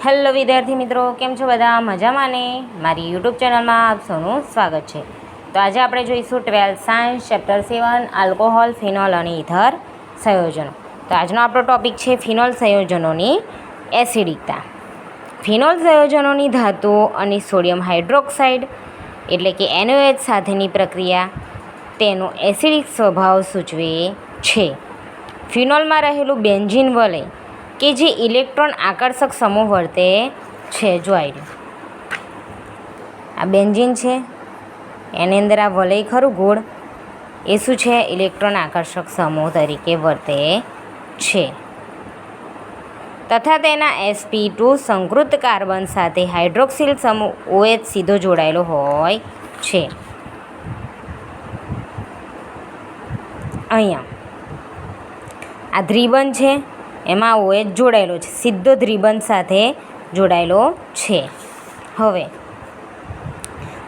Hello વિદ્યાર્થી મિત્રો, કેમ છો બધા? મજામાં ને? મારી યુટ્યુબ ચેનલમાં આપ સૌનું સ્વાગત છે. તો આજે આપણે જોઈશું 12th science chapter 7 alcohol, phenol અને ઇથર સંયોજનો. તો આજનો આપણો ટોપિક છે ફિનોલ સંયોજનોની એસિડિકતા. ફિનોલ સંયોજનોની ધાતુઓ અને સોડિયમ હાઇડ્રોક્સાઇડ એટલે કે NaOH સાથેની પ્રક્રિયા તેનો એસિડિક સ્વભાવ સૂચવે છે. ફિનોલમાં રહેલું બેન્ઝીન વલય કે જે ઇલેક્ટ્રોન આકર્ષક સમૂહ વર્તે છે. જોઈ લો, આ બેન્ઝીન છે, એની અંદર આ વલય ખરું ગોળ, એ શું છે? ઇલેક્ટ્રોન આકર્ષક સમૂહ તરીકે વર્તે છે. તથા તેના sp2 સંકૃત કાર્બન સાથે હાઇડ્રોક્સિલ સમૂહ OH સીધો જોડાયેલો હોય છે. અહીંયા આ દ્વિબંધ છે, એમાં OH જોડાયેલો છે, સીધો દ્વિબંધ સાથે જોડાયેલો છે. હવે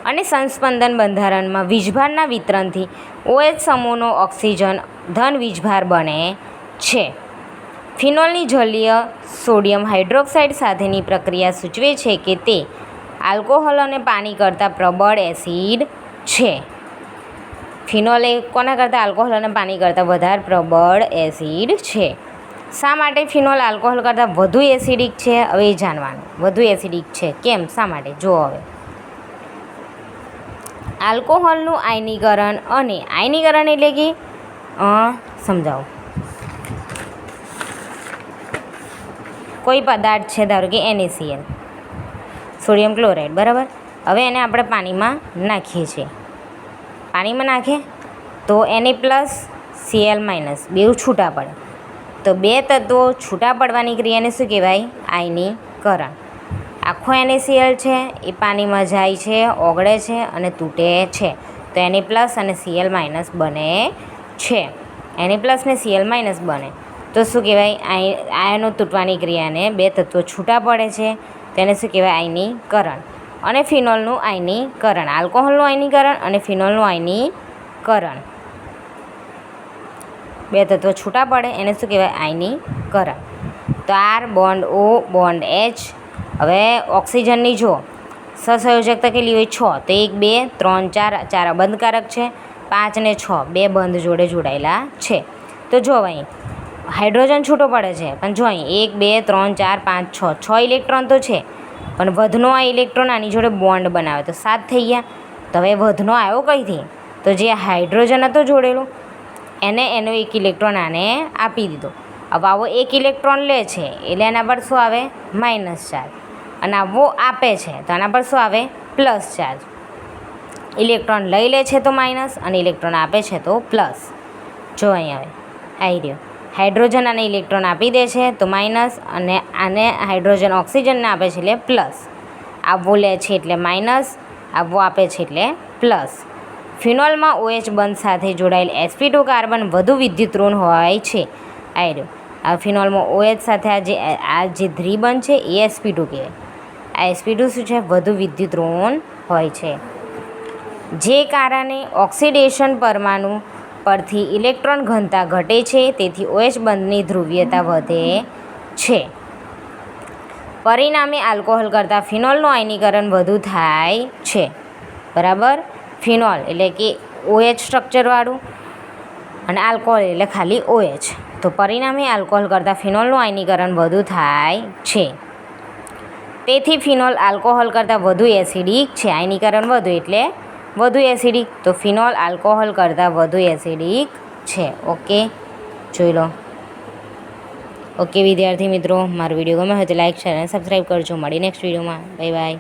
અને સંસ્પંદન બંધારણમાં વીજભારના વિતરણથી OH સમૂહનો ઓક્સિજન ધન વીજભાર બને છે. ફિનોલની જલીય સોડિયમ હાઇડ્રોક્સાઇડ સાથેની પ્રક્રિયા સૂચવે છે કે તે આલ્કોહોલ અને પાણી કરતાં પ્રબળ એસિડ છે. ફિનોલ એ કોના કરતાં? આલ્કોહોલ અને પાણી કરતાં વધારે પ્રબળ એસિડ છે. શા માટે ફિનોલ આલ્કોહોલ કરતાં વધુ એસિડિક છે? હવે એ જાણવાનું, વધુ એસિડિક છે કેમ, શા માટે? જુઓ હવે, આલ્કોહોલનું આયનીકરણ અને આયનીકરણ એટલે કે સમજાવો, કોઈ પદાર્થ છે, ધારો કે NaCl, સોડિયમ ક્લોરાઇડ, બરાબર. હવે એને આપણે પાણીમાં નાખીએ છીએ. પાણીમાં નાખીએ તો Na+Cl- બેઉ છૂટા પડે. તો બે તત્વો છૂટા પડવાની ક્રિયાને શું કહેવાય? આયનીકરણ. આખો NaCl છે એ પાણીમાં જાય છે, ઓગળે છે અને તૂટે છે, તો Na+ અને Cl- બને છે. Na+ ને Cl- બને તો શું કહેવાય? આયનો તૂટવાની ક્રિયાને બે તત્વો છૂટા પડે છે, તેને શું કહેવાય? આયનીકરણ. અને ફિનોલનું આયનીકરણ, આલ્કોહોલનું આયનીકરણ અને ફિનોલનું આયનીકરણ, બે તત્વો છૂટા પડે એને શું કહેવાય? આયનીકરણ. તો R bond O bond H. હવે ઓક્સિજનની જો સહસંયોજકતા કેટલી હોય? 6. તો 1 2 3 4, 4 અબંધકારક છે, 5 ને 6 બે બંધ જોડે જોડાયેલા છે. તો જો અહીં હાઇડ્રોજન છૂટો પડે છે, પણ જો અહીં 1 2 3 4 5 6 6 ઇલેક્ટ્રોન તો છે, પણ વધનો આ ઇલેક્ટ્રોન આની જોડે બોન્ડ બનાવે તો 7 થઈ ગયા. તો હવે વધનો આવ્યો કઈથી? તો જે હાઇડ્રોજન હતો જોડેલો એને એનો એક ઇલેક્ટ્રોન આને આપી દીધો. હવે આવો એક ઇલેક્ટ્રોન લે છે એટલે એના પર શું આવે? Minus charge. અને આવો આપે છે તો આના પર શું આવે? Plus charge. ઇલેક્ટ્રોન લઈ લે છે તો માઇનસ અને ઇલેક્ટ્રોન આપે છે તો પ્લસ. જો અહીં હવે આવી રહ્યો, હાઇડ્રોજન આને ઇલેક્ટ્રોન આપી દે છે તો માઇનસ, અને આને હાઇડ્રોજન ઓક્સિજનને આપે છે એટલે પ્લસ. આવવું લે છે એટલે માઇનસ, આવવું આપે છે એટલે પ્લસ. ફિનોલમાં OH બંધ સાથે જોડાયેલ sp2 કાર્બન વધુ વિદ્યુત ઋણ હોય છે. આવી રહ્યો, આ ફિનોલમાં OH સાથે આ જે દ્વિબંધ છે એ sp2 કહેવાય. આ sp2 શું છે? વધુ વિદ્યુત ઋણ હોય છે, જે કારણે ઓક્સિડેશન પરમાણુ પરથી ઇલેક્ટ્રોન ઘનતા ઘટે છે, તેથી OH બંધની ધ્રુવીયતા વધે છે. પરિણામે આલ્કોહોલ કરતાં ફિનોલનું આયનીકરણ વધુ થાય છે. બરાબર. ફિનોલ એટલે કે OH સ્ટ્રક્ચરવાળું અને આલ્કોહોલ એટલે ખાલી OH. તો પરિણામે આલ્કોહોલ કરતાં ફિનોલનું આયનીકરણ વધુ થાય છે. તેથી ફિનોલ આલ્કોહોલ કરતાં વધુ એસિડિક છે. આયનીકરણ વધુ એટલે વધુ એસિડિક. તો ફિનોલ આલ્કોહોલ કરતાં વધુ એસિડિક છે. ઓકે, જોઈ લો. ઓકે વિદ્યાર્થી મિત્રો, મારો વિડીયો ગમે હોય તો લાઈક, શેર અને સબસ્ક્રાઈબ કરજો. મળી નેક્સ્ટ વિડીયોમાં. Bye bye.